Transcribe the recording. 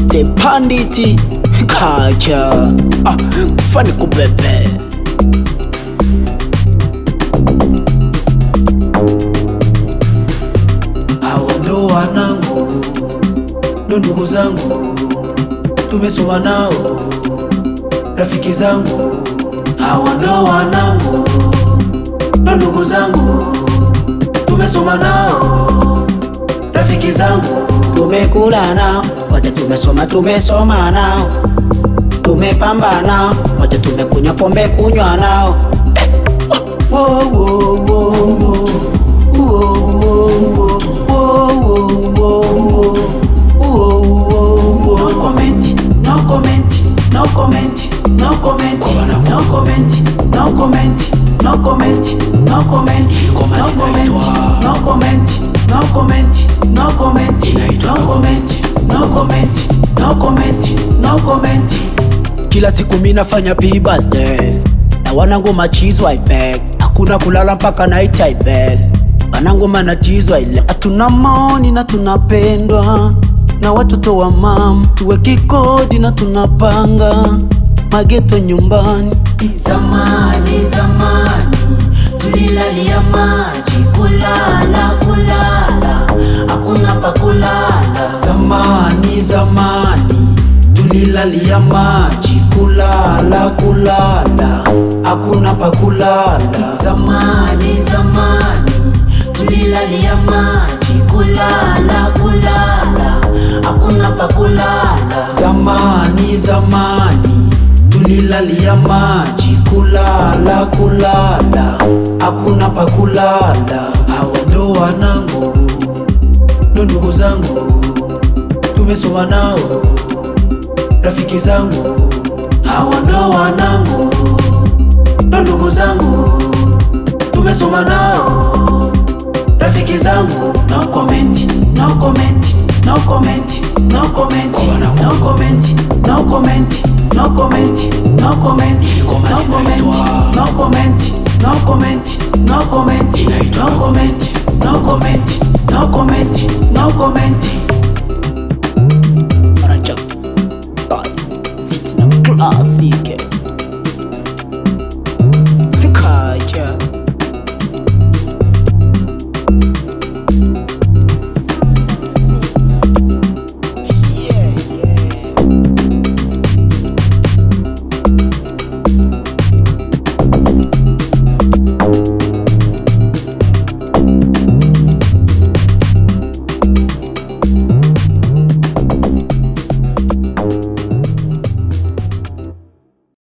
The Panditi Kaka Fani kubebe. Hawa ndo wanangu, ndo ndugu zangu, tumesoma nao, rafiki zangu. Hawa ndo wanangu, ndo ndugu zangu, tumesoma nao, rafiki zangu. Tumekula nao wote, tumesoma nao, tumepambana wote, tumekunywa pombe kunywa nao. No comment, no comment, no comment, no comment, no comment, no comment, no comment, no comment, no comment, no comment, no comment, no comment, no comment, no comment. Kila siku mimi nafanya birthday na wanangu machizwa ipek, hakuna kulala mpaka night bell. Wanangu manachizwa ile, hatuna maoni na tunapendwa na watoto wa mam, tuweke kodi na tunapanga mageto nyumbani. Zamani zamani tulilalia maji, kulala hakuna pa kulala. Zamani zamani tulilalia maji, kulala hakuna pa kulala. Zamani zamani tulilalia maji, kulala hakuna pa kulala. Zamani zamani tulilalia maji, kulala hakuna pa kulala. Hawa ndo wanangu, ndo ndugu zangu, tumesoma nao, rafiki zangu. Hawa ndo wanangu, ndo ndugu zangu, tumesoma nao, rafiki zangu. No comment, no comment, no comment, no comment, no comment, no comment, no comment, no comment, no comment, no comment, no comment, no comment, no comment, no comment, no comment, no comment. Vietnam classic.